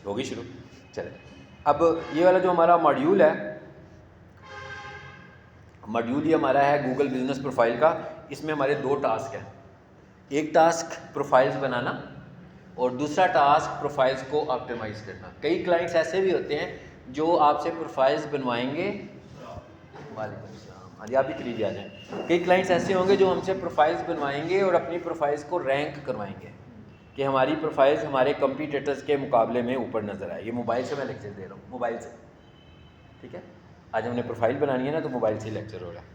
होगी शुरू। चले, अब ये वाला जो हमारा मॉड्यूल है, मॉड्यूल ये हमारा है गूगल बिजनेस प्रोफाइल का। इसमें हमारे 2 टास्क हैं। एक टास्क प्रोफाइल्स बनाना और दूसरा टास्क प्रोफाइल्स को ऑप्टिमाइज़ करना। कई क्लाइंट्स ऐसे भी होते हैं जो आपसे प्रोफाइल्स बनवाएंगे। वालेकुम अस्सलाम, हाँ जी आप भी करीब आ जाएँ। कई क्लाइंट्स ऐसे होंगे जो हमसे प्रोफाइल्स बनवाएंगे और अपनी प्रोफाइल्स को रैंक करवाएंगे कि हमारी प्रोफाइल्स हमारे कंपटीटर्स के मुकाबले में ऊपर नज़र आए। ये मोबाइल से मैं लेक्चर दे रहा हूँ, मोबाइल से, ठीक है। आज हमने प्रोफाइल बनानी है ना, तो मोबाइल से ही लेक्चर हो रहा है।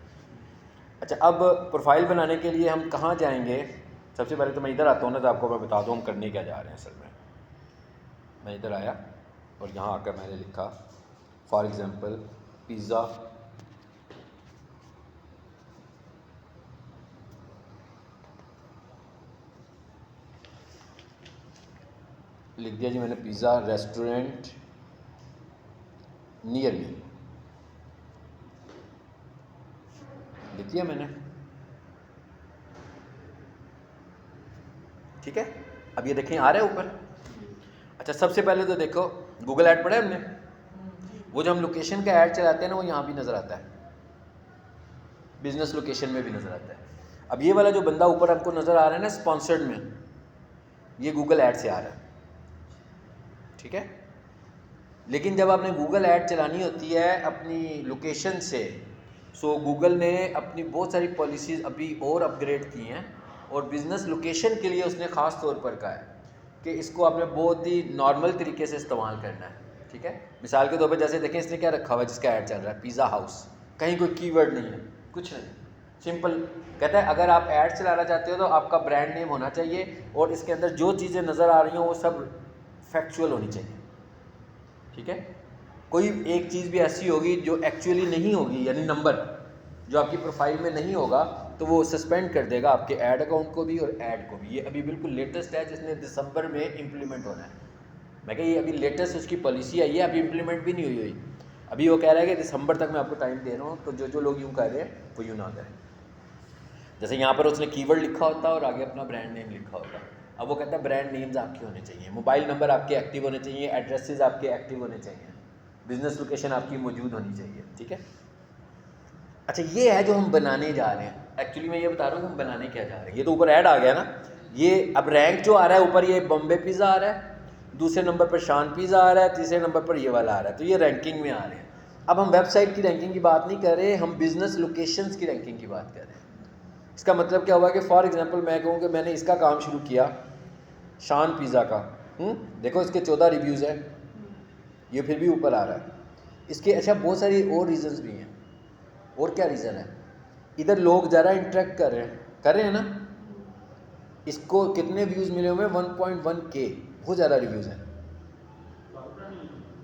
अच्छा, अब प्रोफाइल बनाने के लिए हम कहाँ जाएंगे? सबसे पहले तो मैं इधर आता हूँ ना, तो आपको मैं बता दूँ हम करने क्या जा रहे हैं। असल में मैं इधर आया और यहाँ आकर मैंने लिखा फॉर एग्ज़ाम्पल पिज़्ज़ा, लिख दिया जी मैंने पिज़्ज़ा रेस्टोरेंट नियर मी, लिख दिया मैंने, ठीक है। अब ये देखें आ रहा है ऊपर। अच्छा, सबसे पहले तो देखो गूगल ऐड पढ़ा है हमने, वो जो हम लोकेशन का ऐड चलाते हैं ना, वो यहाँ भी नज़र आता है, बिजनेस लोकेशन में भी नज़र आता है। अब ये वाला जो बंदा ऊपर हमको नज़र आ रहा है ना स्पॉन्सर्ड में, ये गूगल ऐड से आ रहा है, ठीक है। लेकिन जब आपने गूगल ऐड चलानी होती है अपनी लोकेशन से, सो गूगल ने अपनी बहुत सारी पॉलिसीज़ अभी और अपग्रेड की हैं और बिज़नेस लोकेशन के लिए उसने ख़ास तौर पर कहा है कि इसको आपने बहुत ही नॉर्मल तरीके से इस्तेमाल करना है, ठीक है। मिसाल के तौर पर जैसे देखें इसने क्या रखा हुआ है जिसका ऐड चल रहा है, पिज़्ज़ा हाउस, कहीं कोई कीवर्ड नहीं है, कुछ नहीं, सिंपल कहता है अगर आप ऐड चलाना चाहते हो तो आपका ब्रांड नेम होना चाहिए और इसके अंदर जो चीज़ें नज़र आ रही हों वो सब फैक्चुअल होनी चाहिए, ठीक है। कोई एक चीज़ भी ऐसी होगी जो एक्चुअली नहीं होगी, यानी नंबर जो आपकी प्रोफाइल में नहीं होगा, तो वो सस्पेंड कर देगा आपके ऐड अकाउंट को भी और ऐड को भी। ये अभी बिल्कुल लेटेस्ट है जिसने दिसंबर में इम्प्लीमेंट होना है। मैं कह ये अभी लेटेस्ट उसकी पॉलिसी आई है, अभी इम्प्लीमेंट भी नहीं हुई। अभी वो कह रहा है कि दिसंबर तक मैं आपको टाइम दे रहा हूँ, तो जो लोग यूँ कर रहे हैं वो यूँ ना करें। जैसे यहाँ पर उसने कीवर्ड लिखा होता है और आगे अपना ब्रांड नेम लिखा होगा। अब वो कहता है ब्रांड नेम्स आपके होने चाहिए, मोबाइल नंबर आपके एक्टिव होने चाहिए, एड्रेसेस आपके एक्टिव होने चाहिए, बिजनेस लोकेशन आपकी मौजूद होनी चाहिए, ठीक है। अच्छा, ये है जो हम बनाने जा रहे हैं। एक्चुअली मैं ये बता रहा हूँ कि हम बनाने क्या जा रहे हैं। ये तो ऊपर ऐड आ गया ना, ये अब रैंक जो आ रहा है ऊपर, ये बॉम्बे पिज़्ज़ा आ रहा है, दूसरे नंबर पर शान पिज़्ज़ा आ रहा है, तीसरे नंबर पर ये वाला आ रहा है, तो ये रैंकिंग में आ रहे हैं। अब हम वेबसाइट की रैंकिंग की बात नहीं कर रहे, हम बिजनेस लोकेशंस की रैंकिंग की बात कर रहे हैं। इसका मतलब क्या हुआ कि फॉर एग्जांपल मैं कहूँ कि मैंने इसका काम शुरू किया शान पिज़्ज़ा का, देखो इसके 14 रिव्यूज़ हैं, ये फिर भी ऊपर आ रहा है इसके। अच्छा, बहुत सारी और रीज़न्स भी हैं। और क्या रीज़न है? इधर लोग ज़्यादा इंटरेक्ट कर रहे हैं ना। इसको कितने व्यूज़ मिले हुए हैं? 1.1K, बहुत ज़्यादा रिव्यूज़ हैं।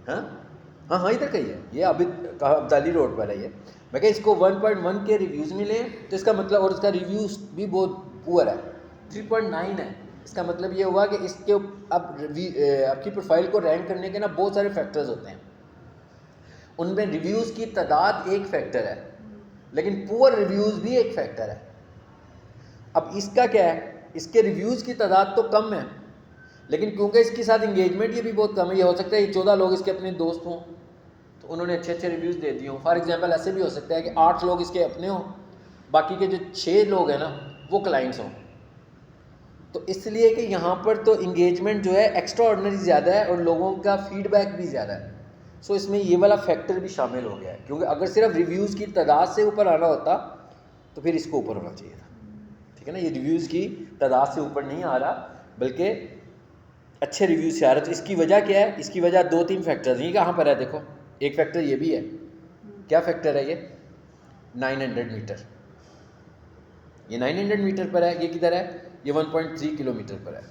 हाँ हाँ हाँ, इधर का ही है ये, अभी अब्दाली रोड पर है ये। मैं कहा इसको 1.1K रिव्यूज़ मिले, तो इसका मतलब, और इसका रिव्यूज़ भी बहुत पुअर है, 3.9 है। इसका मतलब ये हुआ कि इसके अब आपकी प्रोफाइल को रैंक करने के ना बहुत सारे फैक्टर्स होते हैं, उनमें रिव्यूज़ की तादाद एक फैक्टर है, लेकिन पुअर रिव्यूज़ भी एक फैक्टर है। अब इसका क्या है, इसके रिव्यूज़ की तादाद तो कम है, लेकिन क्योंकि इसके साथ इंगेजमेंट ये भी बहुत कम है। ये हो सकता है ये 14 लोग इसके अपने दोस्त हों तो उन्होंने अच्छे अच्छे रिव्यूज़ दे दिए हों। फॉर एग्जांपल ऐसे भी हो सकता है कि 8 लोग इसके अपने हों, बाकी के जो 6 लोग हैं ना वो क्लाइंट्स हों। तो इसलिए कि यहाँ पर तो इंगेजमेंट जो है एक्स्ट्रा ऑर्डिनरी ज़्यादा है और लोगों का फीडबैक भी ज़्यादा है। सो इसमें ये वाला फैक्टर भी शामिल हो गया है, क्योंकि अगर सिर्फ रिव्यूज़ की तादाद से ऊपर आना होता तो फिर इसको ऊपर होना चाहिए था, ठीक है ना। ये रिव्यूज़ की तादाद से ऊपर नहीं आ रहा, बल्कि अच्छे रिव्यूज़ से आ रहा है। तो इसकी वजह क्या है? इसकी वजह 2-3 फैक्टर्स हैं। कहाँ पर है देखो, एक फैक्टर ये भी है। क्या फैक्टर है ये? 900 मीटर, ये 900 मीटर पर है। ये किधर है? ये 1.3 किलोमीटर पर है।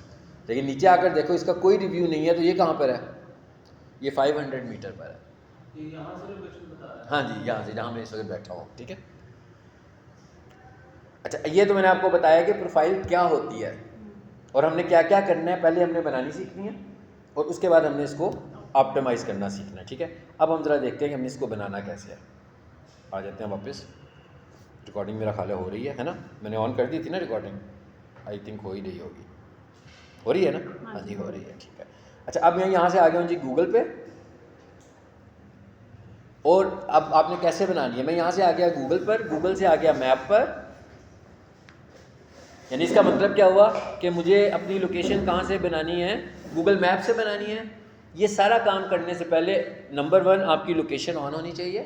लेकिन नीचे आकर देखो इसका कोई रिव्यू नहीं है, तो ये कहाँ पर है? ये 500 मीटर पर है। ये यहाँ से लोकेशन बता रहा है? हाँ जी, यहाँ से जहाँ मैं इस वक्त बैठा हूँ, ठीक है। अच्छा, ये तो मैंने आपको बताया कि प्रोफाइल क्या होती है और हमने क्या क्या करना है। पहले हमने बनानी सीखनी है और उसके बाद हमने इसको ऑप्टिमाइज़ करना सीखना है, ठीक है। अब हम ज़रा देखते हैं कि हमने इसको बनाना कैसे है। आ जाते हैं वापस। रिकॉर्डिंग मेरा ख्याल हो रही है ना? मैंने ऑन कर दी थी ना रिकॉर्डिंग, आई थिंक हो ही रही होगी। हो रही है ना? हाँ जी, हो रही है, ठीक है। अच्छा, अब मैं यहाँ से आ गया हूँ जी गूगल पे, और अब आपने कैसे बनानी है, मैं यहाँ से आ गया गूगल पर, गूगल से आ गया मैप पर। यानी इसका मतलब क्या हुआ कि मुझे अपनी लोकेशन कहाँ से बनानी है, गूगल मैप से बनानी है। ये सारा काम करने से पहले नंबर 1 आपकी लोकेशन ऑन होनी चाहिए,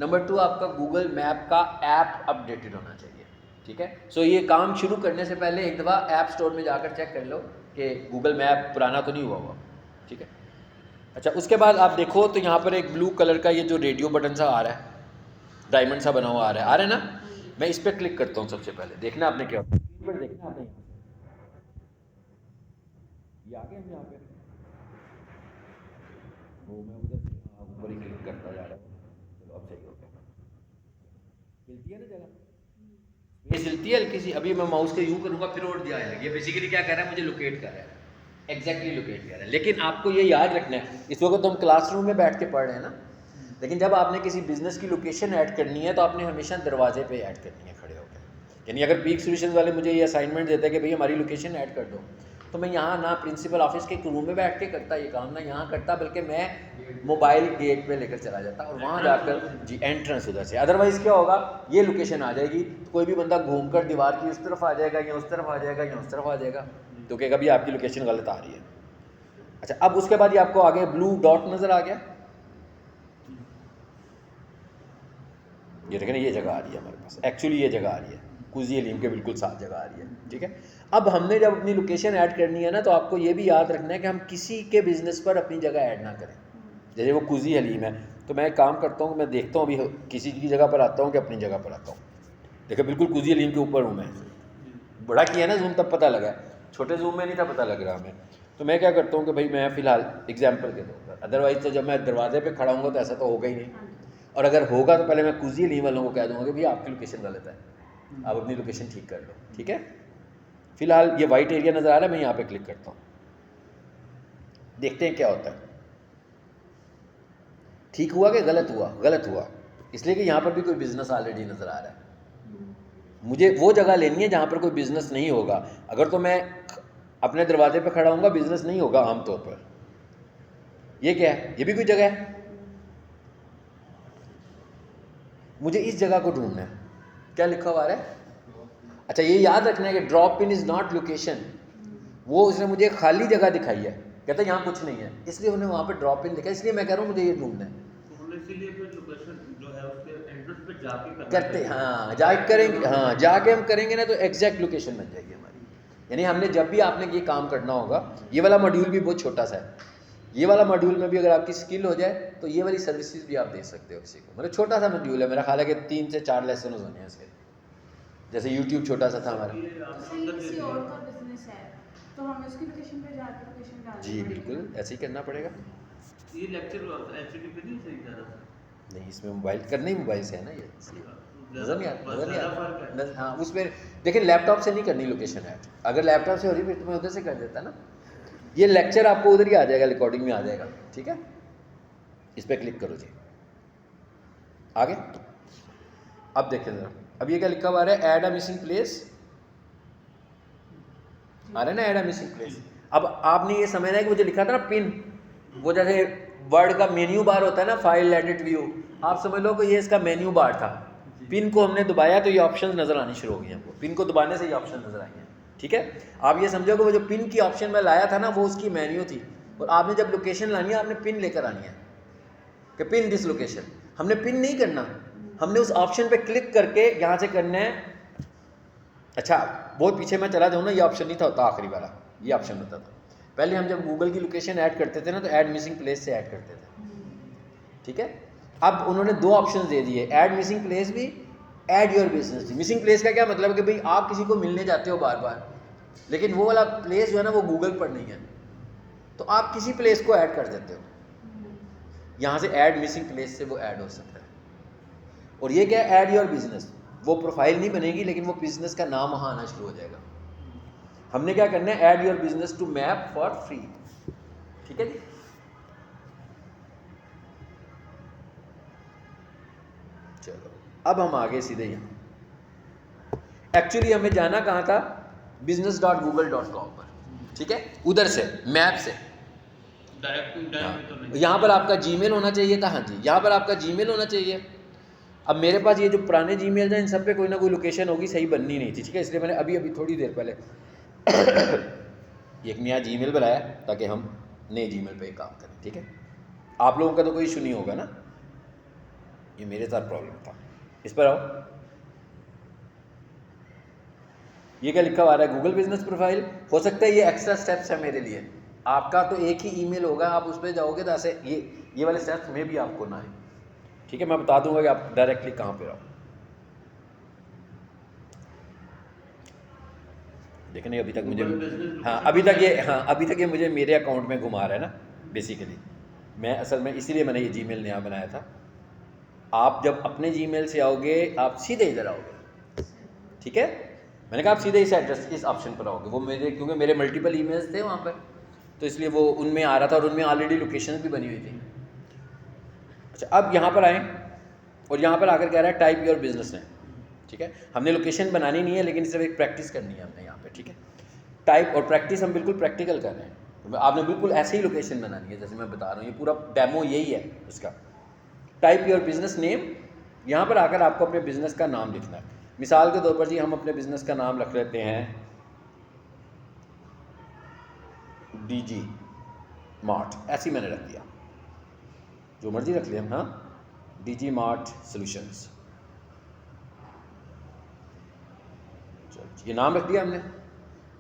नंबर 2 आपका गूगल मैप का ऐप अपडेटेड होना चाहिए। ठीक है, सो ये काम शुरू करने से पहले एक दफ़ा ऐप स्टोर में जाकर चेक कर लो कि गूगल मैप पुराना तो नहीं हुआ हुआ। ठीक है, अच्छा, उसके बाद आप देखो तो यहाँ पर एक ब्लू कलर का ये जो रेडियो बटन सा आ रहा है, डायमंड सा बना हुआ आ रहा है ना, मैं इस पर क्लिक करता हूँ। सबसे पहले देखना आपने क्या होता है, देखना आपने ये आ गया यहाँ पे, वो मैं उधर ऊपर ही क्लिक करता जा रहा हूँ। चलो अब सही हो गया, हिलती है ना जगह, ये हिलती है हल्की सी। अभी मैं माउस के यूँ करूँगा फिर और दिया है, ये बेसिकली क्या कर रहा है, मुझे लोकेट कर रहा है, एग्जैक्टली लोकेट कर रहा है। लेकिन आपको ये याद रखना है, इस वक्त तो हम क्लासरूम में बैठ के पढ़ रहे हैं ना, लेकिन जब आपने किसी बिजनेस की लोकेशन ऐड करनी है तो आपने हमेशा दरवाजे पे ऐड करनी है खड़े होकर। यानी अगर पीक सॉल्यूशंस वाले मुझे ये असाइनमेंट देते हैं कि भाई हमारी लोकेशन ऐड कर दो, तो मैं यहाँ ना प्रिंसिपल ऑफिस के एक रूम में बैठ के करता ये काम, ना यहाँ करता, बल्कि मैं मोबाइल गेट पे लेकर चला जाता और वहाँ जाकर जी एंट्रेंस उधर से। अदरवाइज़ क्या होगा, ये लोकेशन आ जाएगी तो कोई भी बंदा घूम कर दीवार की उस तरफ आ जाएगा या उस तरफ आ जाएगा या उस तरफ आ जाएगा, तो कहेगा भी आपकी लोकेशन गलत आ रही है। अच्छा, अब उसके बाद ये आपको आगे ब्लू डॉट नज़र आ गया, ये देखें ये जगह आ रही है हमारे पास, एक्चुअली ये जगह आ रही है, कुजी अलीम के बिल्कुल साथ जगह आ रही है। ठीक है, अब हमने जब अपनी लोकेशन ऐड करनी है ना, तो आपको ये भी याद रखना है कि हम किसी के बिज़नेस पर अपनी जगह ऐड ना करें। जैसे वो कुजी हलीम है, तो मैं एक काम करता हूँ, मैं देखता हूँ अभी किसी की जगह पर आता हूँ कि अपनी जगह पर आता हूँ। देखो बिल्कुल कुजी हलीम के ऊपर हूँ मैं, बड़ा किया ना जूम तब पता लगा, छोटे जूम में नहीं था पता लग रहा हमें। तो मैं क्या करता हूँ कि भाई मैं फ़िलहाल एग्जाम्पल के तौर पर, अदरवाइज़ तो जब मैं दरवाजे पर खड़ा हूँगा तो ऐसा तो होगा ही नहीं, और अगर होगा तो पहले मैं कुजी हलीम वालों को कह दूँगा कि भाई आपकी लोकेशन गलत है, आप अपनी लोकेशन ठीक कर लो। ठीक है, फिलहाल ये वाइट एरिया नज़र आ रहा है, मैं यहाँ पे क्लिक करता हूँ, देखते हैं क्या होता है, ठीक हुआ कि गलत हुआ। गलत हुआ इसलिए कि यहाँ पर भी कोई बिज़नेस ऑलरेडी नज़र आ रहा है। मुझे वो जगह लेनी है जहाँ पर कोई बिज़नेस नहीं होगा। अगर तो मैं अपने दरवाजे पे खड़ा हूँगा, बिज़नेस नहीं होगा आमतौर पर। ये क्या है, ये भी कोई जगह है, मुझे इस जगह को ढूंढना है, क्या लिखा हुआ है। अच्छा, ये याद रखना है कि drop pin is not location, वो उसने मुझे खाली जगह दिखाई है, कहता है यहाँ कुछ नहीं है, इसलिए उन्हें वहाँ पे ड्रॉप पिन दिखा, इसलिए मैं कह रहा हूँ मुझे ये ढूंढना है। करते हाँ जाके करेंगे, हाँ जाके हम करेंगे ना तो एग्जैक्ट लोकेशन बन जाएगी हमारी। यानी हमने जब भी आपने ये काम करना होगा, ये वाला मॉड्यूल भी बहुत छोटा सा है, ये वाला मॉड्यूल में भी अगर आपकी स्किल हो जाए तो ये वाली सर्विसेज भी आप दे सकते हो किसी को। मतलब छोटा सा मॉड्यूल है मेरा ख्याल है कि 3 से 4 लेसन होने हैं इसके, जैसे यूट्यूब छोटा सा था हमारा। जी बिल्कुल ऐसे ही करना पड़ेगा। ये लेक्चर एचडी पे नहीं सही जा रहा नहीं, इसमें मोबाइल करना ही मोबाइल से है ना, ये इसलिए नज़र नहीं आता। हाँ उसमें देखिए लैपटॉप से नहीं करनी लोकेशन ऐड, अगर लैपटॉप से हो रही फिर तो मैं उधर से कर देता ना। ये लेक्चर आपको उधर ही आ जाएगा, रिकॉर्डिंग में आ जाएगा। ठीक है, इस पर क्लिक करो जी, आगे। अब देखें जरा, अब ये क्या लिखा हुआ है, ऐड अ मिसिंग प्लेस आ रहा है ना, ऐड अ मिसिंग प्लेस। अब आपने ये समझना है कि मुझे लिखा था ना पिन, वो जैसे वर्ड का मेन्यू बार होता है ना, फाइल एडिट व्यू, आप समझ लो कि ये इसका मेन्यू बार था। पिन को हमने दबाया तो ये ऑप्शन नज़र आनी शुरू हो गई हमको, पिन को दबाने से ये ऑप्शन नज़र आई हैं। ठीक है, आप ये समझो कि वो जो पिन की ऑप्शन मैं लाया था ना, वो उसकी मेन्यू थी, और आपने जब लोकेशन लानी है आपने पिन लेकर आनी है कि पिन दिस लोकेशन। हमने पिन नहीं करना, हमने उस ऑप्शन पे क्लिक करके यहाँ से करना है। अच्छा बहुत पीछे मैं चला जाऊँ ना, ये ऑप्शन नहीं था होता आखिरी वाला, ये ऑप्शन होता था पहले। हम जब गूगल की लोकेशन ऐड करते थे ना तो ऐड मिसिंग प्लेस से ऐड करते थे। ठीक है, अब उन्होंने 2 ऑप्शन दे दिए, ऐड मिसिंग प्लेस भी, ऐड योर बिजनेस भी। मिसिंग प्लेस का क्या मतलब है कि भाई आप किसी को मिलने जाते हो बार बार, लेकिन वो वाला प्लेस जो है ना वो गूगल पर नहीं है, तो आप किसी प्लेस को ऐड कर देते हो, यहाँ से ऐड मिसिंग प्लेस से वो ऐड हो सकता है। और ये क्या है, ऐड योर बिजनेस, वो प्रोफाइल नहीं बनेगी लेकिन वो बिजनेस का नाम वहाँ आना शुरू हो जाएगा। हमने क्या करना है, add your business to map for free. ठीक है जी, चलो अब हम आगे सीधे यहाँ, एक्चुअली हमें जाना कहाँ था, business.google.com पर। ठीक है, उधर से मैप से डायरेक्ट तो नहीं। यहाँ पर आपका जीमेल होना चाहिए था, हाँ जी, यहाँ पर आपका जीमेल होना चाहिए। अब मेरे पास ये जो पुराने जीमेल हैं इन सब पे कोई ना कोई लोकेशन होगी, सही बननी नहीं थी, ठीक है, इसलिए मैंने अभी अभी थोड़ी देर पहले एक नया जीमेल बनाया ताकि हम नए जीमेल पे काम करें, ठीक है। आप लोगों का तो कोई इशू नहीं होगा ना, ये मेरे साथ प्रॉब्लम था। इस पर आओ, ये क्या लिखा हुआ आ रहा है, गूगल बिजनेस प्रोफाइल। हो सकता है ये एक्स्ट्रा स्टेप्स है मेरे लिए, आपका तो एक ही ईमेल होगा, आप उस पर जाओगे तो ऐसे ये वाले स्टेप्स में भी आपको ना है, ठीक है। मैं बता दूंगा कि आप डायरेक्टली कहाँ पे आओ। देखें नहीं अभी तक मुझे, हाँ अभी तक ये मुझे मेरे अकाउंट में घुमा रहा है ना बेसिकली। मैं असल में इसीलिए मैंने ये जीमेल नया बनाया था। आप जब अपने जीमेल से आओगे आप सीधे इधर आओगे, ठीक है। मैंने कहा आप सीधे इस एड्रेस इस ऑप्शन पर आओगे, वो मेरे क्योंकि मेरे मल्टीपल ईमेल्स थे वहाँ पर, तो इसलिए वो उनमें आ रहा था और उनमें ऑलरेडी लोकेशन भी बनी हुई थी। अच्छा, अब यहाँ पर आएँ और यहाँ पर आकर कह रहा है टाइप योर बिजनेस नेम, ठीक है। हमने लोकेशन बनानी नहीं है लेकिन सिर्फ एक प्रैक्टिस करनी है हमने यहाँ पे, ठीक है। टाइप और प्रैक्टिस हम बिल्कुल प्रैक्टिकल कर रहे हैं, तो आपने बिल्कुल ऐसे ही लोकेशन बनानी है जैसे मैं बता रहा हूँ, ये पूरा डेमो यही है इसका। टाइप योर बिजनेस नेम, यहाँ पर आकर आपको अपने बिजनेस का नाम लिखना है। मिसाल के तौर पर जी हम अपने बिजनेस का नाम रख लेते हैं डीजी मार्ट, ऐसे ही मैंने रख दिया, जो मर्जी रख लिया, हाँ, डीजी मार्ट सॉल्यूशंस, ये नाम रख दिया हमने।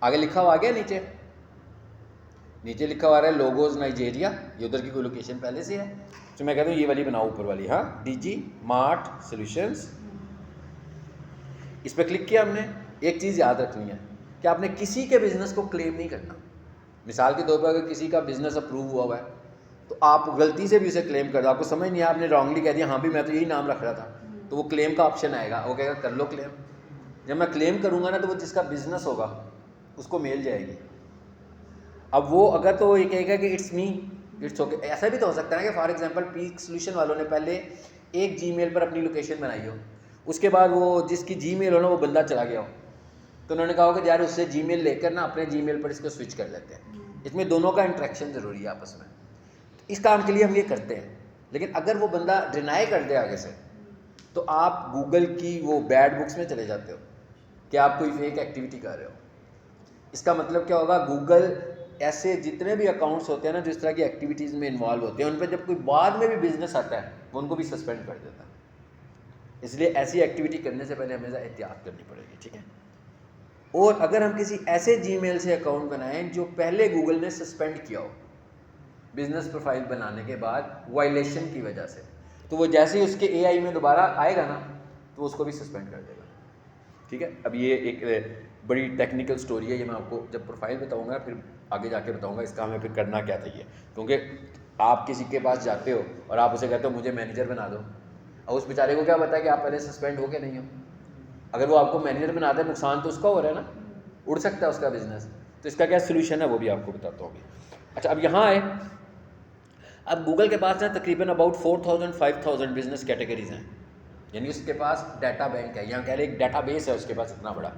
आगे लिखा हुआ आ गया, नीचे लिखा हुआ है लोगोज नाइजेरिया, ये उधर की कोई लोकेशन पहले से है, तो मैं कहता हूँ ये वाली बनाओ ऊपर वाली, हाँ, डीजी मार्ट सॉल्यूशंस। इस पर क्लिक किया हमने। एक चीज़ याद रखनी है कि आपने किसी के बिजनेस को क्लेम नहीं करना। मिसाल के तौर पर अगर किसी का बिजनेस अप्रूव हुआ हुआ है तो आप गलती से भी उसे क्लेम कर दो, आपको समझ नहीं आया, आपने रॉन्गली कह दिया हाँ भी मैं तो यही नाम रख रहा था, तो वो क्लेम का ऑप्शन आएगा, वो कहेगा कर लो क्लेम। जब मैं क्लेम करूँगा ना तो वो जिसका बिजनेस होगा उसको मेल जाएगी। अब वो अगर तो ये कहेगा कि इट्स मी, इट्स ओके। ऐसा भी तो हो सकता है ना कि फॉर एग्जांपल पीक सॉल्यूशन वालों ने पहले एक जीमेल पर अपनी लोकेशन बनाई हो, उसके बाद वो जिसकी जीमेल हो ना वो बंदा चला गया हो, तो उन्होंने कहा कि यार उससे जीमेल लेकर ना अपने जीमेल पर इसको स्विच कर लेते हैं। इसमें दोनों का इंटरेक्शन ज़रूरी है आपस में, इस काम के लिए हम ये करते हैं। लेकिन अगर वो बंदा डिनाई कर दे आगे से तो आप गूगल की वो बैड बुक्स में चले जाते हो कि आप कोई फेक एक्टिविटी कर रहे हो। इसका मतलब क्या होगा, गूगल ऐसे जितने भी अकाउंट्स होते हैं ना जो इस तरह की एक्टिविटीज़ में इन्वॉल्व होते हैं, उन पर जब कोई बाद में भी बिजनेस आता है वो उनको भी सस्पेंड कर देता है। इसलिए ऐसी एक्टिविटी करने से पहले हमेशा एहतियात करनी पड़ेगी, ठीक है। और अगर हम किसी ऐसे जीमेल से अकाउंट बनाएं जो पहले गूगल ने सस्पेंड किया हो बिजनेस प्रोफाइल बनाने के बाद वायलेशन की वजह से, तो वो जैसे ही उसके एआई में दोबारा आएगा ना तो उसको भी सस्पेंड कर देगा, ठीक है। अब ये एक बड़ी टेक्निकल स्टोरी है, ये मैं आपको जब प्रोफाइल बताऊंगा फिर आगे जाके बताऊंगा इसका हमें फिर करना क्या चाहिए। क्योंकि आप किसी के पास जाते हो और आप उसे कहते हो मुझे मैनेजर बना दो, और उस बेचारे को क्या पता है कि आप पहले सस्पेंड हो के नहीं हो। अगर वो आपको मैनेजर बना दे नुकसान तो उसका हो रहा है ना, उड़ सकता है उसका बिजनेस। तो इसका क्या सोल्यूशन है वो भी आपको बताता हूँ। अच्छा, अब यहाँ आए, अब गूगल के पास ना तकरीबन अबाउट 4000-5000 बिजनेस कैटेगरीज हैं, यानी उसके पास डाटा बैंक है, यहाँ कह रहे एक डाटा बेस है उसके पास इतना बड़ा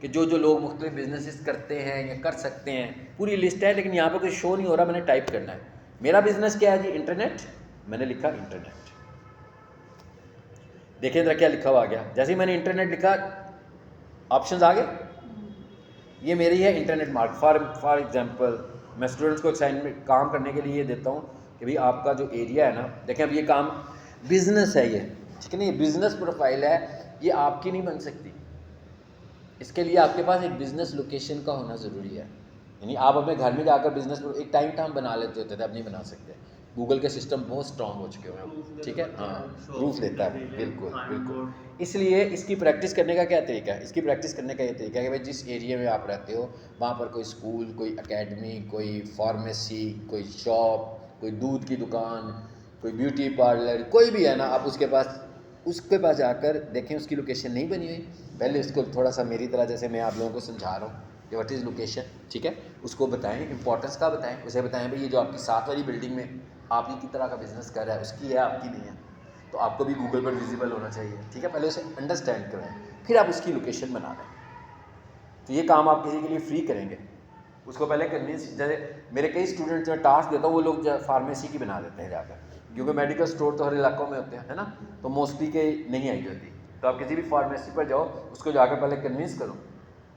कि जो जो लोग मुख्तलिफ बिजनेसेस करते हैं या कर सकते हैं, पूरी लिस्ट है। लेकिन यहाँ पर कोई शो नहीं हो रहा, मैंने टाइप करना है। मेरा बिजनेस क्या है जी, इंटरनेट, मैंने लिखा इंटरनेट। देखिए जरा क्या लिखा हुआ आ गया, जैसे ही मैंने इंटरनेट लिखा ऑप्शंस आ गए, ये मेरी है इंटरनेट मार्क। फॉर एग्जांपल मैं स्टूडेंट्स को असाइनमेंट काम करने के लिए ये देता हूँ कि भाई आपका जो एरिया है ना, देखें अब ये काम बिजनेस है, ये ठीक है ना, ये बिजनेस प्रोफाइल है, ये आपकी नहीं बन सकती। इसके लिए आपके पास एक बिजनेस लोकेशन का होना ज़रूरी है। यानी आप अपने घर में जाकर बिजनेस एक टाइम टाइम बना लेते होते थे, अब नहीं बना सकते। गूगल के सिस्टम बहुत स्ट्रॉन्ग हो चुके हैं, ठीक है, हाँ, प्रूफ लेता है, बिल्कुल बिल्कुल। इसलिए इसकी प्रैक्टिस करने का क्या तरीका है, इसकी प्रैक्टिस करने का ये तरीका है कि भाई जिस एरिया में आप रहते हो वहाँ पर कोई स्कूल, कोई एकेडमी, कोई फार्मेसी, कोई शॉप, कोई दूध की दुकान, कोई ब्यूटी पार्लर, कोई भी है ना, आप उसके पास जाकर देखें उसकी लोकेशन नहीं बनी हुई। पहले उसको थोड़ा सा मेरी तरह जैसे मैं आप लोगों को समझा रहा हूँ कि व्हाट इज़ लोकेशन, ठीक है, उसको बताएं, इंपॉर्टेंस का बताएं, उसे बताएं भाई ये जो आपकी साथ वाली बिल्डिंग में आप ही की तरह का बिजनेस कर रहा है उसकी है, आपकी नहीं है, तो आपको भी गूगल पर विजिबल होना चाहिए, ठीक है। पहले उसे अंडरस्टैंड कराएं, फिर आप उसकी लोकेशन बना लें। तो ये काम आप किसी के लिए फ्री करेंगे उसको पहले कन्विंस, जैसे मेरे कई स्टूडेंट्स में टास्क देता हूँ, वो लोग फार्मेसी की बना देते हैं जाकर, क्योंकि मेडिकल स्टोर तो हर इलाकों में होते हैं, है ना, तो मोस्टली के नहीं आई होती। तो आप किसी भी फार्मेसी पर जाओ, उसको जाकर पहले कन्विंस करो,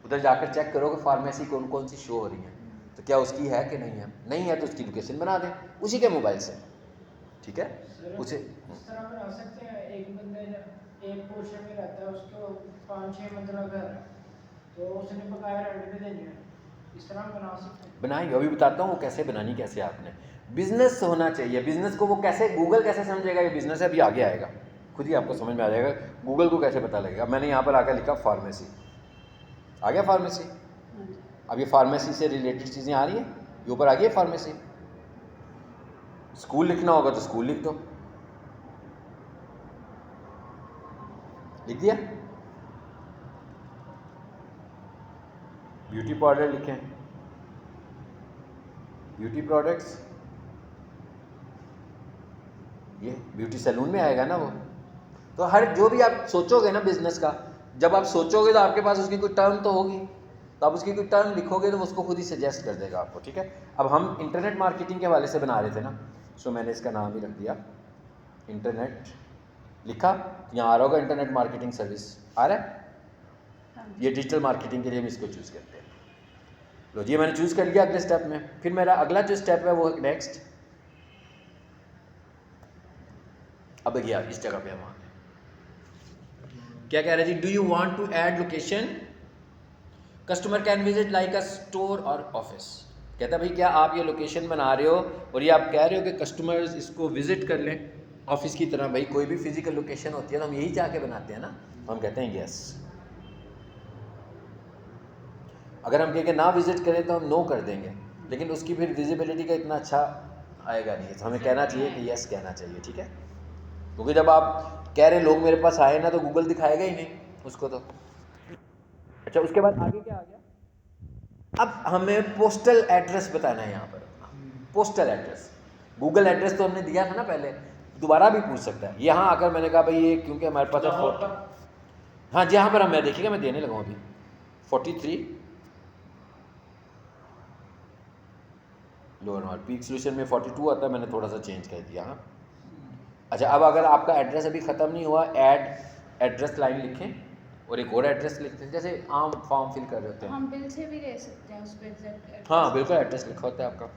उधर जाकर चेक करो कि फार्मेसी कौन कौन सी शो हो रही है, तो क्या उसकी है कि नहीं है, नहीं है तो उसकी लोकेशन बना दें उसी के मोबाइल से, ठीक है। उसे इस तरह बना सकते हैं, एक बंदे ने एक पोर्शन में रहता है, उसको 5-6 मंजिला घर है, तो उसने बकाया रेंट पे देनी है, इस तरह बना सकते हैं। बनाएंगे, अभी बताता हूँ वो कैसे बनानी, कैसे आपने बिजनेस होना चाहिए। बिजनेस को वो कैसे, गूगल कैसे समझेगा ये बिजनेस है, अभी आगे आएगा, खुद ही आपको समझ में आ जाएगा गूगल को कैसे पता लगेगा। मैंने यहाँ पर आकर लिखा फार्मेसी, आ गया फार्मेसी। अब ये फार्मेसी से रिलेटेड चीज़ें आ रही हैं, ये ऊपर आ गई है फार्मेसी। स्कूल लिखना होगा तो स्कूल लिख दो, लिख दिया। ब्यूटी पार्लर लिखें, ब्यूटी प्रोडक्ट्स, ये ब्यूटी सैलून में आएगा ना वो। तो हर जो भी आप सोचोगे ना बिजनेस का, जब आप सोचोगे तो आपके पास उसकी कोई टर्म तो होगी, तो आप उसकी कोई टर्म लिखोगे तो उसको खुद ही सजेस्ट कर देगा आपको, ठीक है। अब हम इंटरनेट मार्केटिंग के हवाले से बना रहे थे ना, सो मैंने इसका नाम ही रख दिया इंटरनेट, लिखा, यहाँ आ रहा होगा इंटरनेट मार्केटिंग सर्विस, आ रहा है। ये डिजिटल मार्केटिंग के लिए हम इसको चूज़ करते हैं। लो जी, मैंने चूज़ कर लिया अगले स्टेप में। फिर मेरा अगला जो स्टेप है वो नेक्स्ट, अब गया इस जगह पे हम आ गए। क्या कह रहे जी, do you want to add location, customer can visit like a store or office. कहता है भाई क्या आप ये लोकेशन बना रहे हो और ये आप कह रहे हो कि कस्टमर्स इसको विजिट कर लें ऑफिस की तरह। भाई कोई भी फिजिकल लोकेशन होती है तो हम यही चाह के बनाते हैं ना, तो हम कहते हैं यस। अगर हम कहें कि ना विजिट करें तो हम नो कर देंगे, लेकिन उसकी फिर विजिबिलिटी का इतना अच्छा आएगा नहीं, तो हमें कहना चाहिए कि यस कहना चाहिए, ठीक है। क्योंकि जब आप कह रहे लोग मेरे पास आए ना, तो गूगल दिखाएगा ही नहीं उसको तो। अच्छा, उसके बाद आगे क्या आ गया, अब हमें पोस्टल एड्रेस बताना है यहाँ पर अपना पोस्टल एड्रेस। गूगल एड्रेस तो हमने दिया था ना पहले, दोबारा भी पूछ सकता है। यहाँ आकर मैंने कहा भाई ये क्योंकि हमारे पास है हाँ जहाँ पर मैं देखिएगा, मैं देने लगा हूँ अभी 43 लोअर नॉर्थ, पीक सोल्यूशन में 42 आता है, मैंने थोड़ा सा चेंज कर दिया। हाँ अच्छा, अब अगर आपका एड्रेस अभी ख़त्म नहीं हुआ, ऐड एड्रेस लाइन लिखें और एक और एड्रेस लिखते हैं, जैसे आम फॉर्म फिल कर रहे होते हैं। हम बिल से भी ले सकते हैं उस पर एग्जैक्ट एड्रेस। हाँ बिल्कुल, एड्रेस लिखा होता है आपका।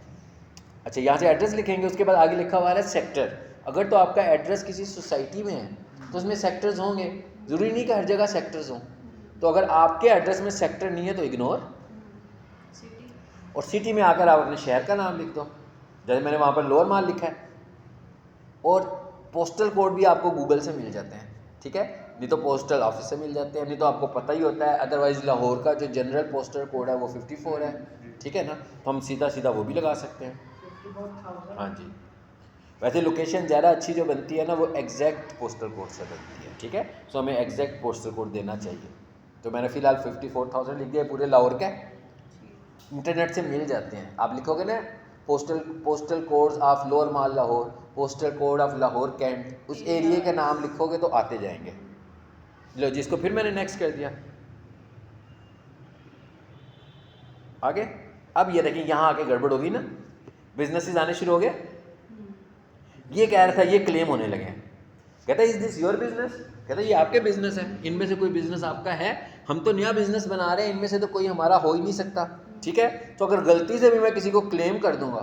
अच्छा, यहाँ से एड्रेस लिखेंगे, उसके बाद आगे लिखा हुआ है सेक्टर। अगर तो आपका एड्रेस किसी सोसाइटी में है तो उसमें सेक्टर्स होंगे, ज़रूरी नहीं कि हर जगह सेक्टर्स हों। तो अगर आपके एड्रेस में सेक्टर नहीं है तो इग्नोर, सिटी। और सिटी में आकर आप अपने शहर का नाम लिख दो, जैसे मैंने वहाँ पर लोअर माल लिखा है। और पोस्टल कोड भी आपको गूगल से मिल जाते हैं, ठीक है, नहीं तो पोस्टल ऑफिस से मिल जाते हैं, नहीं तो आपको पता ही होता है। अदरवाइज़ लाहौर का जो जनरल पोस्टल कोड है वो 54 है, ठीक है ना, तो हम सीधा सीधा वो भी लगा सकते हैं। 54,000। हाँ जी, वैसे लोकेशन ज़्यादा अच्छी जो बनती है ना वो एग्जैक्ट पोस्टल कोड से बनती है, ठीक है। सो हमें एग्जैक्ट पोस्टल कोड देना चाहिए। तो मैंने फ़िलहाल 54,000 लिख दिया, पूरे लाहौर का। इंटरनेट से मिल जाते हैं, आप लिखोगे ना postal codes of Lower Mall Lahore, postal code of Lahore Cantt, उस एरिया का नाम लिखोगे तो आते जाएंगे। लो जिसको फिर मैंने नेक्स्ट कर दिया आगे। अब ये देखिए यहाँ आके गड़बड़ होगी ना, बिजनेसेस आने शुरू हो गए। ये कह रहा था ये क्लेम होने लगे हैं, कहता है इज दिस योर बिजनेस, कहता है ये आपके बिजनेस है, इनमें से कोई बिजनेस आपका है, हम तो नया बिजनेस बना रहे हैं, इनमें से तो कोई हमारा हो ही नहीं सकता, ठीक है। तो अगर गलती से भी मैं किसी को क्लेम कर दूंगा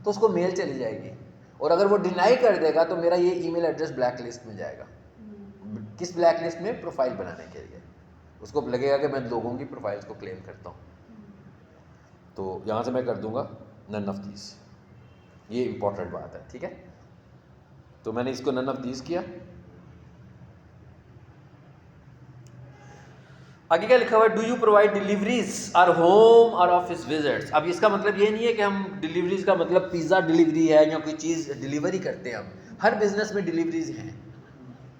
तो उसको मेल चली जाएगी, और अगर वो डिनाई कर देगा तो मेरा ये ईमेल एड्रेस ब्लैक लिस्ट में जाएगा। किस ब्लैक लिस्ट में? प्रोफाइल बनाने के लिए। उसको लगेगा कि मैं लोगों की प्रोफाइल्स को क्लेम करता हूँ, तो यहाँ से मैं कर दूंगा नन ऑफ दीज। ये इंपॉर्टेंट बात है, ठीक है। तो मैंने इसको नन ऑफ दीज किया। आगे क्या लिखा हुआ है, डू यू प्रोवाइड डिलीवरीज और होम और ऑफिस विजिट्स। अब इसका मतलब ये नहीं है कि हम डिलीवरीज का मतलब पिज़्ज़ा डिलीवरी है या कोई चीज़ डिलीवरी करते हैं। हम हर बिजनेस में डिलीवरीज हैं।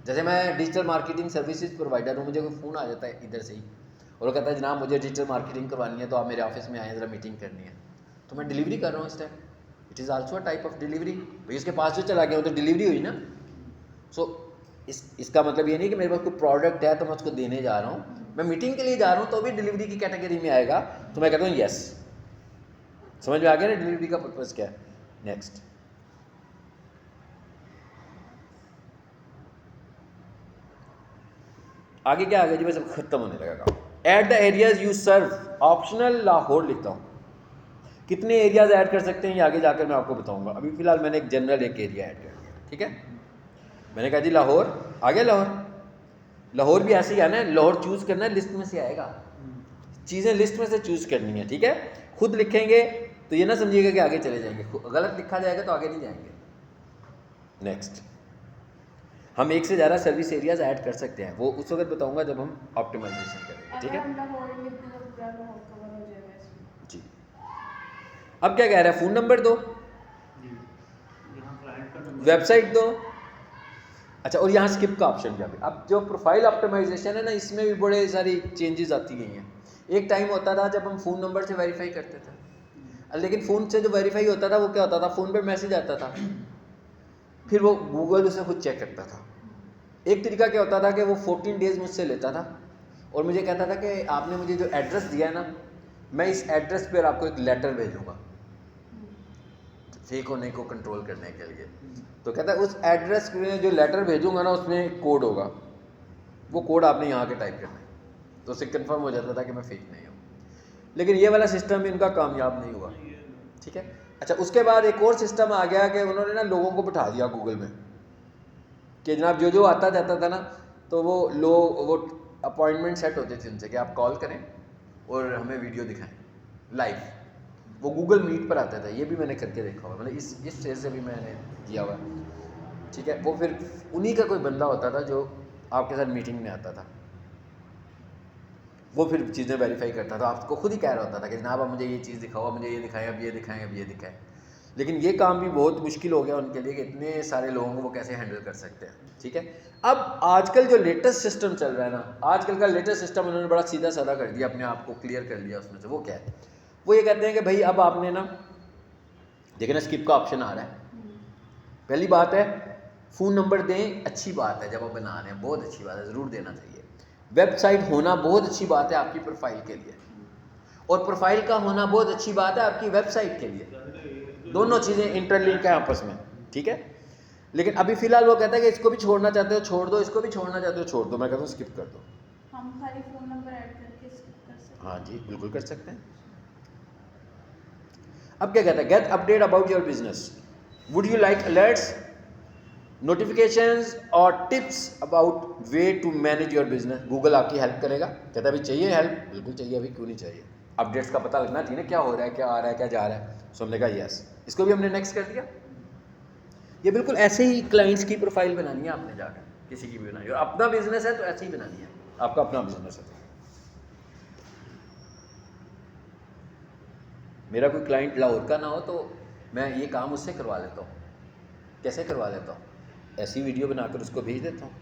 जैसे मैं डिजिटल मार्केटिंग सर्विसेज प्रोवाइडर हूँ, मुझे कोई फ़ोन आ जाता है इधर से ही और वो कहता है जनाब मुझे डिजिटल मार्केटिंग करवानी है, तो आप मेरे ऑफिस में आए, ज़रा मीटिंग करनी है, तो मैं डिलीवरी कर रहा हूँ इस time. It is also a type of delivery. भाई उसके पास जो चला गया वो तो डिलीवरी हुई ना। सो इसका मतलब ये नहीं कि मेरे पास कोई प्रोडक्ट है तो मैं उसको देने जा रहा हूँ, मैं मीटिंग के लिए जा रहा हूँ तो भी डिलीवरी की कैटेगरी में आएगा, तो मैं कहता हूँ यस। समझ में आ गया ना डिलीवरी का पर्पज़ क्या है। नेक्स्ट, आगे क्या आ गया जी, बस अब खत्म होने लगा काम। At the areas you serve, optional Lahore लिखता हूँ। कितने एरियाज ऐड कर सकते हैं ये आगे जाकर मैं आपको बताऊंगा। अभी फिलहाल मैंने एक जनरल एक एरिया ऐड कर दिया, ठीक है। मैंने कहा जी लाहौर, आ गया लाहौर। लाहौर भी ऐसे ही आना है, लाहौर चूज़ करना है, लिस्ट में से आएगा, चीज़ें लिस्ट में से चूज़ करनी है, ठीक है। खुद लिखेंगे तो ये ना समझिएगा कि आगे चले जाएंगे, गलत लिखा जाएगा तो आगे नहीं जाएंगे। नेक्स्ट, हम एक से ज़्यादा सर्विस एरियाज ऐड कर सकते हैं, वो उस वक्त बताऊंगा जब हम ऑप्टिमाइजेशन करेंगे, ठीक है जी। अब क्या कह रहा है, फ़ोन नंबर दो, यहाँ क्लाइंट का नंबर, वेबसाइट दो। अच्छा, और यहाँ स्किप का ऑप्शन क्या है। अब जो प्रोफाइल ऑप्टिमाइजेशन है ना, इसमें भी बड़े सारी चेंजेस आती गई हैं। एक टाइम होता था जब हम फ़ोन नंबर से वेरीफाई करते थे, लेकिन फ़ोन से जो वेरीफाई होता था वो क्या होता था, फ़ोन पे मैसेज आता था, फिर वो गूगल उसे खुद चेक करता था। एक तरीका क्या होता था कि वो 14 डेज़ मुझसे लेता था और मुझे कहता था कि आपने मुझे जो एड्रेस दिया है ना, मैं इस एड्रेस पर आपको एक लेटर भेजूँगा फेक होने को कंट्रोल करने के लिए। तो कहता है उस एड्रेस में जो लेटर भेजूंगा ना, उसमें कोड होगा, वो कोड आपने यहाँ के टाइप करना है, तो उससे कंफर्म हो जाता था कि मैं फेक नहीं हूँ। लेकिन ये वाला सिस्टम इनका कामयाब नहीं हुआ, ठीक है। अच्छा, उसके बाद एक और सिस्टम आ गया कि उन्होंने ना लोगों को बिठा दिया गूगल में कि जनाब जो जो आता जाता था ना, तो वो लोग वो अपॉइंटमेंट सेट होते थे उनसे कि आप कॉल करें और हमें वीडियो दिखाएं लाइव। वो गूगल मीट पर आता था, ये भी मैंने करके देखा हुआ, मतलब इस स्टेज से भी मैंने किया हुआ, ठीक है। वो फिर उन्हीं का कोई बंदा होता था जो आपके साथ मीटिंग में आता था, वो फिर चीज़ें वेरीफाई करता था, आपको खुद ही कह रहा होता था कि जनाब आप मुझे ये चीज़ दिखाओ, मुझे ये दिखाएं, अब ये दिखाएं, अब ये दिखाएं। लेकिन ये काम भी बहुत मुश्किल हो गया उनके लिए कि इतने सारे लोगों को वो कैसे हैंडल कर सकते हैं, ठीक है। अब आजकल जो लेटेस्ट सिस्टम चल रहा है ना, आजकल का लेटेस्ट सिस्टम उन्होंने बड़ा सीधा साधा कर दिया, अपने आप को क्लियर कर लिया उसमें से। वो क्या है, वो ये कहते हैं कि भाई अब आपने ना देखिए ना, स्किप का ऑप्शन आ रहा है। पहली बात है, फ़ोन नंबर दें, अच्छी बात है, जब आप बना रहे हैं बहुत अच्छी बात है, ज़रूर देना चाहिए। वेबसाइट होना बहुत अच्छी बात है आपकी प्रोफाइल के लिए, और प्रोफाइल का होना बहुत अच्छी बात है आपकी वेबसाइट के लिए। दोनों चीज़ें इंटरलिंक है आपस में, ठीक है। लेकिन अभी फ़िलहाल वो कहता है कि इसको भी छोड़ना चाहते हो छोड़ दो, इसको भी छोड़ना चाहते हो छोड़ दो। मैं कहता हूँ स्किप कर दो। हम खाली फोन नंबर ऐड करके skip कर सकते हैं। हाँ जी, बिल्कुल कर सकते हैं। अब क्या कहता है, get update about your business, would you like alerts, notifications और tips about way to manage your business. Google आपकी हेल्प करेगा। कहता है भाई चाहिए हेल्प, बिल्कुल चाहिए, अभी क्यों नहीं चाहिए। अपडेट्स का पता लगना चाहिए ना, क्या हो रहा है, क्या आ रहा है, क्या जा रहा है। सो हमने कहा यस, इसको भी हमने नेक्स्ट कर दिया। ये बिल्कुल ऐसे ही क्लाइंट्स की प्रोफाइल बनानी है आपने जाकर, किसी की भी बनानी है। और अपना बिजनेस है तो ऐसे ही बनानी है, आपका अपना बिजनेस है। मेरा कोई क्लाइंट लाहौर का ना हो तो मैं ये काम उससे करवा लेता हूँ। कैसे करवा लेता हूँ, ऐसी वीडियो बनाकर उसको भेज देता हूँ।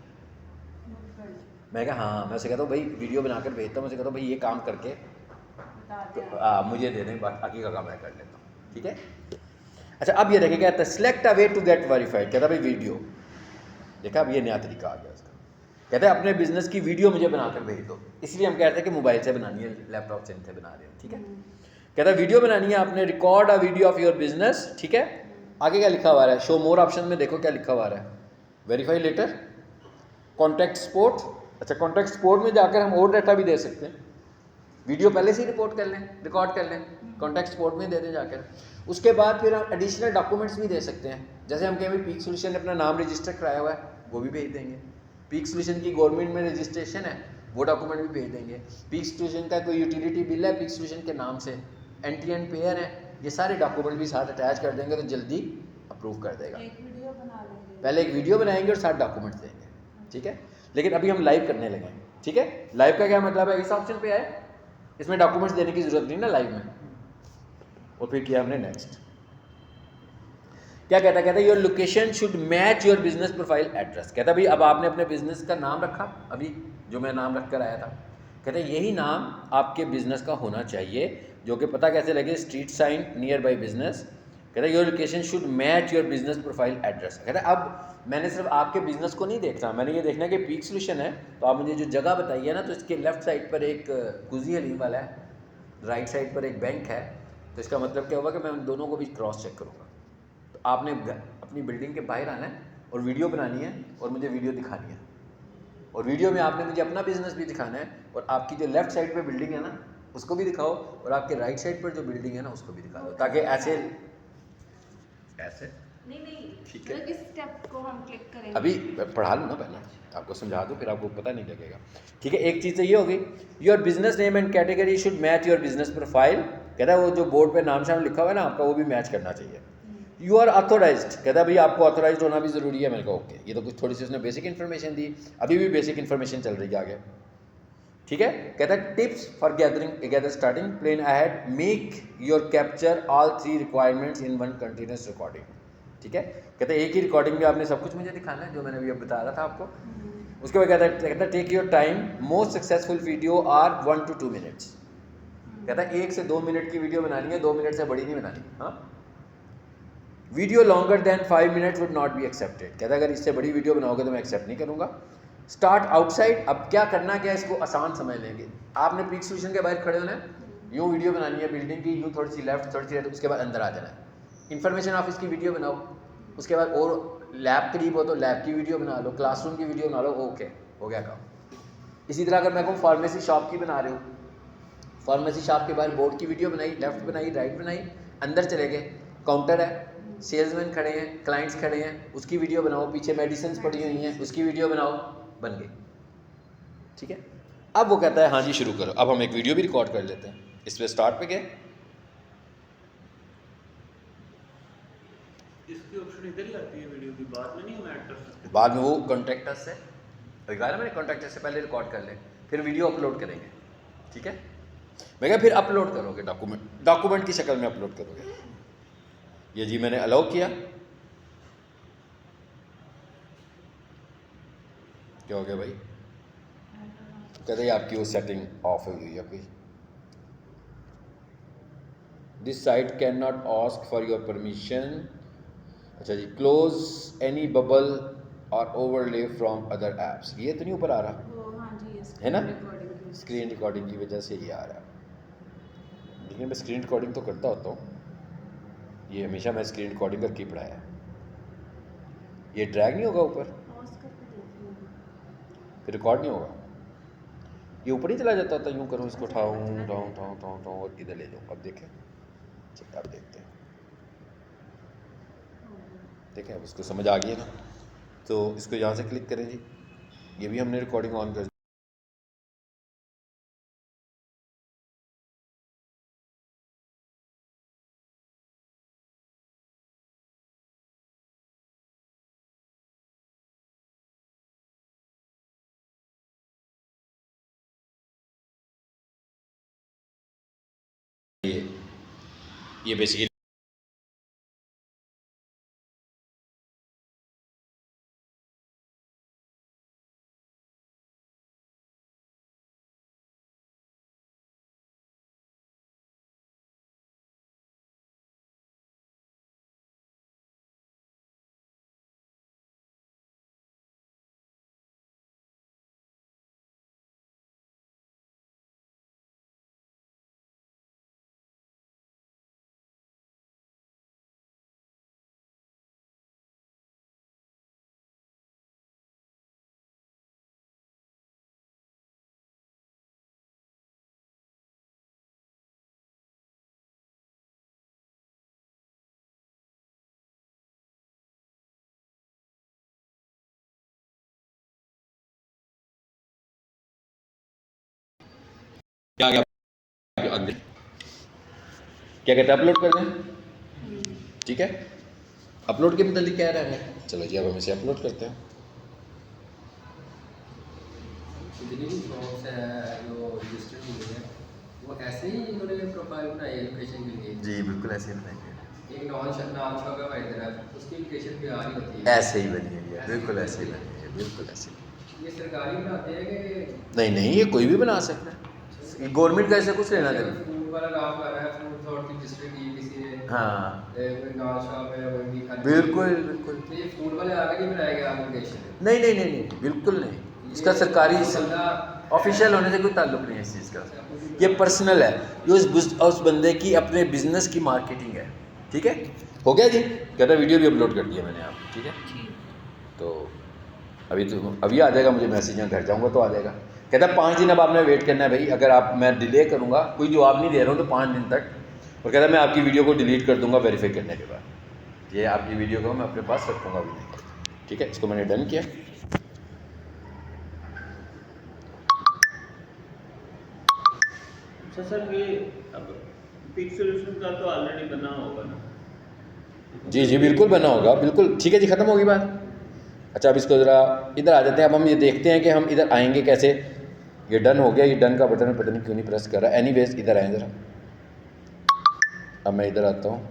मैं कहा हाँ, मैं उसे कहता हूँ भाई वीडियो बनाकर भेजता हूँ, मैं उसे कहता हूँ भाई ये काम करके तो, मुझे दे दें, बाकी का काम मैं कर लेता हूँ, ठीक है। अच्छा, अब ये देखें क्या कहता है, select a way to get verified. कहता है भाई वीडियो, देखा अब ये नया तरीका आ गया उसका। कहता है अपने बिजनेस की वीडियो मुझे बनाकर भेज दो, इसलिए हम कहते हैं कि मोबाइल से बनानी है, लैपटॉप से नहीं बना रहे हैं, ठीक है। कहता है वीडियो बनानी है आपने, record a video of your business, ठीक है। आगे क्या लिखा हुआ है, शो मोर ऑप्शन में देखो क्या लिखा हुआ है, वेरीफाई लेटर, कॉन्टैक्ट सपोर्ट। अच्छा, कॉन्टैक्ट सपोर्ट में जाकर हम और डाटा भी दे सकते हैं, वीडियो पहले से ही रिपोर्ट कर लें, रिकॉर्ड कर लें, कॉन्टैक्ट सपोर्ट में दे दें जाकर। उसके बाद फिर हम एडिशनल डॉक्यूमेंट्स भी दे सकते हैं, जैसे हम कहें पीक सोल्यूशन ने अपना नाम रजिस्टर कराया हुआ है, वो भी भेज देंगे। पीक सोल्यूशन की गवर्नमेंट में रजिस्ट्रेशन है, वो डॉक्यूमेंट भी भेज देंगे। पीक सोल्यूशन का कोई यूटिलिटी बिल है पीक सोल्यूशन के नाम से, एंट्री एंड पेयर है, ये सारे डॉक्यूमेंट भी साथ अटैच कर देंगे तो जल्दी अप्रूव कर देगा। एक वीडियो बना लेंगे, पहले एक वीडियो बनाएंगे और साथ डॉक्यूमेंट्स देंगे, ठीक है। लेकिन अभी हम लाइव करने लगे, ठीक है। लाइव का क्या मतलब है, इस ऑप्शन पे आए, इसमें डॉक्यूमेंट्स देने की जरूरत नहीं ना लाइव में। और फिर किया हमने नेक्स्ट। क्या कहता है, कहता है your location should match your business profile address. कहता है भाई अब आपने अपने बिजनेस का नाम रखा, अभी जो मैं नाम रख कर आया था, कहते हैं यही नाम आपके बिजनेस का होना चाहिए, जो कि पता कैसे लगे, street sign near by business. कहता है your location should match your business profile address. कहता है अब मैंने सिर्फ आपके बिजनेस को नहीं देखना, मैंने ये देखना कि पीक सोल्यूशन है, तो आप मुझे जो जगह बताइए ना, तो इसके लेफ्ट साइड पर एक कुजी हलीम वाला है, राइट साइड पर एक बैंक है, तो इसका मतलब क्या होगा कि मैं उन दोनों को भी क्रॉस चेक करूँगा। तो आपने अपनी बिल्डिंग के बाहर आना है और वीडियो बनानी है और मुझे वीडियो दिखानी है, और वीडियो में आपने मुझे अपना बिजनेस भी दिखाना है, और आपकी जो लेफ्ट साइड पे बिल्डिंग है ना उसको भी दिखाओ, और आपके राइट साइड पर जो बिल्डिंग है ना उसको भी दिखा दो, ताकि ऐसे नहीं ठीक है। मतलब किस स्टेप को हम क्लिक करेंगे? अभी पढ़ा लूँ ना, पहले आपको समझा दूँ, फिर आपको पता नहीं लगेगा। ठीक है, एक चीज़ तो ये होगी, your business name and category should match your business profile. कहता है वो जो बोर्ड पे नाम शाम लिखा हुआ है ना आपका, वो भी मैच करना चाहिए। यू आर ऑथोराइज्ड, कहता है भाई आपको ऑथोराइज्ड होना भी ज़रूरी है। मैंने कहा ओके, ये तो कुछ थोड़ी सी उसने बेसिक इन्फॉर्मेशन दी, अभी भी बेसिक इन्फॉर्मेशन चल रही है आगे। ठीक है, कहता है tips for gather starting, plan ahead, make your capture all 3 requirements in one continuous recording. ठीक है, कहते हैं एक ही रिकॉर्डिंग में आपने सब कुछ मुझे दिखाना है जो मैंने अभी अब बता रहा था आपको। उसके बाद कहता है take your time, most successful video are 1 to 2 minutes। कहता है 1 से 2 मिनट की वीडियो बनानी है, 2 मिनट से बड़ी नहीं बनानी। हाँ, video longer than 5 minutes would not be accepted. कहता है अगर इससे बड़ी वीडियो बनाओगे तो मैं एक्सेप्ट नहीं करूँगा। स्टार्ट आउटसाइड, अब क्या करना क्या, इसको आसान समझ लेंगे। आपने पीक सोल्यूशन के बाहर खड़े होना है, यूँ वीडियो बनानी है बिल्डिंग की, यूँ थोड़ी सी लेफ्ट थोड़ी सी राइट, उसके बाद अंदर आ जाना है, इन्फॉर्मेशन ऑफिस की वीडियो बनाओ। उसके बाद और लैब करीब हो तो लैब की वीडियो बना लो, क्लासरूम की वीडियो बना लो, ओके हो गया काम। इसी तरह अगर मैं कहूँ फार्मेसी शॉप की बना रहे हो, फार्मेसी शॉप के बाहर बोर्ड की वीडियो बनाई, लेफ्ट बनाई, राइट बनाई, अंदर चले गए, काउंटर है, सेल्समैन खड़े हैं, क्लाइंट्स खड़े हैं, उसकी वीडियो बनाओ, पीछे मेडिसिन पड़ी हुई हैं उसकी वीडियो बनाओ, बन गई। ठीक है, अब वो कहता है हाँ जी शुरू करो। अब हम एक वीडियो भी रिकॉर्ड कर लेते हैं। इस पर स्टार्ट पे गए, इसकी ऑप्शन इधर ही आती है वीडियो की, बाद में नहीं हम ऐड कर सकते? बाद में वो कॉन्टैक्ट से कहा ना मैंने, कॉन्टैक्ट से पहले रिकॉर्ड कर लें, फिर वीडियो अपलोड करेंगे। ठीक है, मैं कहा फिर अपलोड करोगे, डॉक्यूमेंट की शक्ल में अपलोड करोगे। ये जी मैंने अलाउ किया, क्या हो गया भाई? कहते हैं आपकी वो सेटिंग ऑफ हो गई है कोई। This site can not ask for your permission. अच्छा जी, क्लोज एनी बबल और ओवरले फ्रॉम अदर ऐप्स। ये तो नहीं ऊपर आ रहा वो हाँ जी, है ना, रिकॉर्डिंग की स्क्रीन रिकॉर्डिंग की वजह से ये आ रहा है। लेकिन मैं स्क्रीन रिकॉर्डिंग तो करता होता हूँ, ये हमेशा मैं स्क्रीन रिकॉर्डिंग करके पढ़ाया है। ये ड्रैग नहीं होगा ऊपर, पॉज करके देखती हूँ। फिर रिकॉर्ड नहीं होगा, ये ऊपर ही चला जाता होता। यूँ करूँ, इसको उठाऊँ और इधर ले जाऊँ। अब देखें, चलिए अब देखते हैं। देखें, अब उसको समझ आ गई है ना, तो इसको यहाँ से क्लिक करें जी, ये भी हमने रिकॉर्डिंग ऑन कर। ये बेसिकली क्या क्या क्या कहते हैं, अपलोड कर दें। ठीक है, अपलोड के मतलब क्या रहा है। चलो जी, अब हम इसे अपलोड करते हैं। जितनी भी जॉब्स है जो रजिस्टर्ड हुई है, वो ऐसे ही इन्होंने प्रोफाइल बनाई है लोकेशन के लिए। जी बिल्कुल ऐसे ही बनाएंगे, एक नाम शॉप है भाई इधर, उसकी लोकेशन भी आ रही होती है। ऐसे ही बनी है ये, बिल्कुल ऐसे ही बनी है, बिल्कुल ऐसे ही। ये सरकारी बनाते हैं कि नहीं नहीं, ये कोई भी बना सकता है, गवर्नमेंट का ऐसे कुछ लेना देना। फूड वाला काम कर रहा है, फूड अथॉरिटी रजिस्टर की किसी ने, हाँ कोई नाम शॉप है वो भी खाली। बिल्कुल बिल्कुल, तो ये फूड वाले आगे नहीं बनाएगा लोकेशन? नहीं नहीं नहीं नहीं, बिल्कुल नहीं, इसका सरकारी बंदा ऑफिशियल होने से कोई ताल्लुक नहीं है इस चीज़ का, ये पर्सनल है, ये उस बंदे की अपने बिजनेस की मार्केटिंग है। ठीक है, हो गया जी। कहता वीडियो भी अपलोड कर दिया मैंने आप, ठीक है। तो अभी आ जाएगा, मुझे मैसेज में घर जाऊँगा तो आ जाएगा। कहता 5 दिन अब आपने वेट करना है भाई, अगर आप मैं डिले करूँगा, कोई जवाब नहीं दे रहा हूँ तो 5 दिन तक, और कहता मैं आपकी वीडियो को डिलीट कर दूँगा वेरीफाई करने के बाद। ये आपकी वीडियो को मैं अपने पास रखूँगा अभी नहीं, ठीक है। इसको मैंने डन किया। अच्छा सर, ये अब पिक सॉल्यूशन का तो ऑलरेडी बना होगा ना? जी जी बिल्कुल बना होगा, बिल्कुल। ठीक है जी, ख़त्म होगी बात। अच्छा अब इसको ज़रा इधर आ जाते हैं। अब हम ये देखते हैं कि हम इधर आएंगे कैसे। ये डन हो गया, ये डन का बटन पता नहीं क्यों नहीं प्रेस कर रहा। एनीवेज इधर आए ज़रा। अब मैं इधर आता हूँ।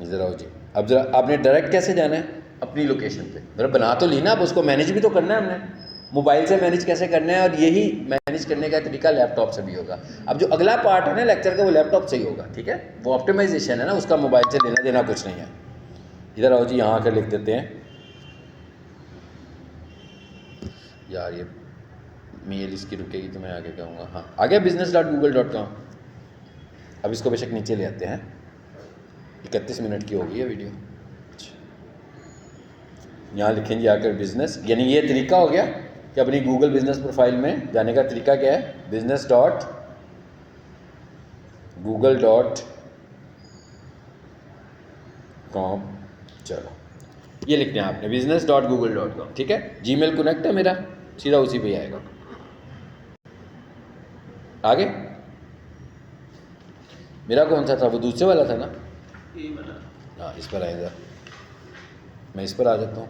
इधर आओ जी। अब ज़रा आपने डायरेक्ट कैसे जाना है अपनी लोकेशन पे, ज़रा बना तो ली ना, अब उसको मैनेज भी तो करना है हमने। मोबाइल से मैनेज कैसे करना है, और यही मैनेज करने का तरीका लैपटॉप से भी होगा। अब जो अगला पार्ट है ना लेक्चर का, वो लैपटॉप से ही होगा, ठीक है। वो ऑप्टिमाइजेशन है ना, उसका मोबाइल से लेना देना कुछ नहीं है। इधर आओ जी, यहाँ आकर लिख देते हैं यार, ये मेल इसकी रुकेगी तो मैं आगे कहूँगा। हाँ आ गया, business.google.com। अब इसको बेशक नीचे ले आते हैं। 31 मिनट की हो गई है वीडियो। यहाँ लिखेंगे आकर बिजनेस, यानी ये तरीका हो गया कि अपनी गूगल बिजनेस प्रोफाइल में जाने का तरीका क्या है, business.google.com। चलो ये लिखते हैं आपने business.google.com, ठीक है। जीमेल कनेक्ट है मेरा, सीधा उसी पे ही आएगा। आगे मेरा कौन सा था, वो दूसरे वाला था ना, ये वाला। हाँ इस पर आएगा। मैं इस पर आ जाता हूँ।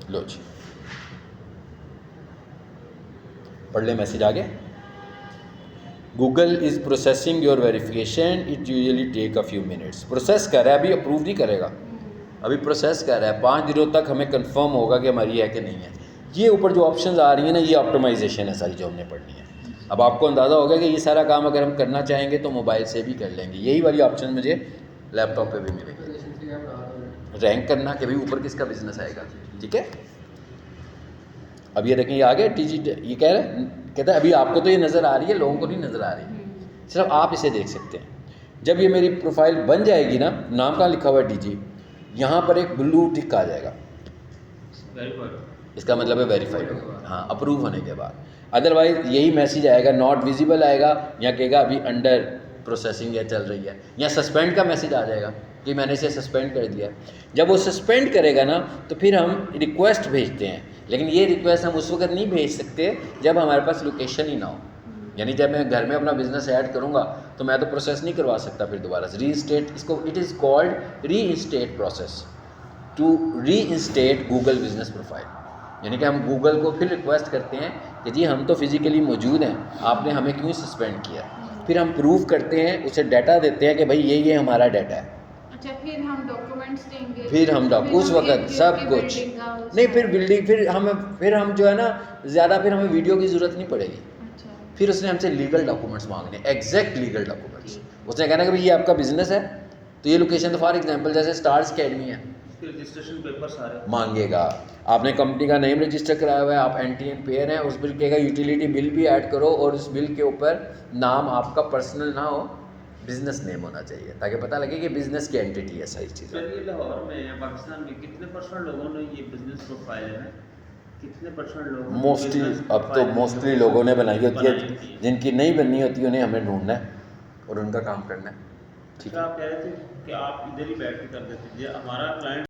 लो जी, पढ़ ले मैसेज आ गया। Google is processing your verification, it usually take a few minutes. Process कर रहा है, अभी अप्रूव नहीं करेगा, अभी प्रोसेस कर रहा है। 5 दिनों तक हमें कंफर्म होगा कि हमारी है कि नहीं है। ये ऊपर जो ऑप्शंस आ रही हैं ना, ये ऑप्टिमाइजेशन है सारी जो हमने पढ़नी है। अब आपको अंदाज़ा होगा कि ये सारा काम अगर हम करना चाहेंगे तो मोबाइल से भी कर लेंगे। यही वाली ऑप्शन मुझे लैपटॉप पे भी मिलेगी। रैंक करना कि भाई ऊपर किसका बिजनेस आएगा, ठीक है। अब ये देखें, ये आ गया ये कह रहा है, कहता है अभी आपको तो ये नज़र आ रही है, लोगों को नहीं नज़र आ रही, सिर्फ आप इसे देख सकते हैं। जब ये मेरी प्रोफाइल बन जाएगी ना, नाम कहाँ लिखा हुआ है DG, यहाँ पर एक ब्लू टिक आ जाएगा, इसका मतलब है वेरीफाइड होगा, हाँ अप्रूव होने के बाद। अदरवाइज यही मैसेज आएगा, नॉट विजिबल आएगा, या कहेगा अभी अंडर प्रोसेसिंग है, चल रही है, या सस्पेंड का मैसेज आ जाएगा कि मैंने इसे सस्पेंड कर दिया। जब वो सस्पेंड करेगा ना, तो फिर हम रिक्वेस्ट भेजते हैं, लेकिन ये रिक्वेस्ट हम उस वक्त नहीं भेज सकते जब हमारे पास लोकेशन ही ना हो। यानी जब मैं घर में अपना बिजनेस ऐड करूँगा तो मैं तो प्रोसेस नहीं करवा सकता फिर दोबारा से। रीइंस्टेट, इसको it is called reinstate process, to reinstate Google business profile. यानी कि हम गूगल को फिर रिक्वेस्ट करते हैं कि जी हम तो फिज़िकली मौजूद हैं, आपने हमें क्यों सस्पेंड किया। फिर हम प्रूव करते हैं, उसे डाटा देते हैं कि भाई ये हमारा डाटा है। अच्छा, फिर हम डॉक्यूमेंट्स देंगे, फिर हम उस वक्त सब कुछ नहीं, फिर बिल्डिंग, फिर हम जो है ना, ज़्यादा फिर हमें वीडियो की ज़रूरत नहीं पड़ेगी। फिर उसने हमसे लीगल डॉक्यूमेंट्स मांगने, एग्जैक्ट लीगल डॉक्यूमेंट्स। उसने कहना कि भाई ये आपका बिजनेस है, तो ये लोकेशन, तो फॉर एग्जांपल जैसे स्टार्स अकेडमी है, रजिस्ट्रेशन पेपर सारे मांगेगा। आपने कंपनी का नेम रजिस्टर कराया हुआ है, आप एंटी पेयर हैं, उस बिल कहेगा यूटिलिटी बिल भी ऐड करो, और उस बिल के ऊपर नाम आपका पर्सनल ना हो, बिजनेस नेम होना चाहिए, ताकि पता लगे कि बिजनेस की एंटिटी है सारी चीज़ें। सर ये लाहौर में या पाकिस्तान में कितने परसेंट लोगों ने ये बिजनेस प्रोफाइल है, कितने परसेंट लोगों ने मोस्टली, business अब तो profile मोस्टली लोगों ने बनाई होती है, बनाई होती है। जिनकी नहीं बननी होती उन्हें हमें ढूंढना है और उनका काम करना है, ठीक अच्छा, है। आप कह रहे थे कि आप इधर ही बैठ के कर देते, ये हमारा क्लाइंट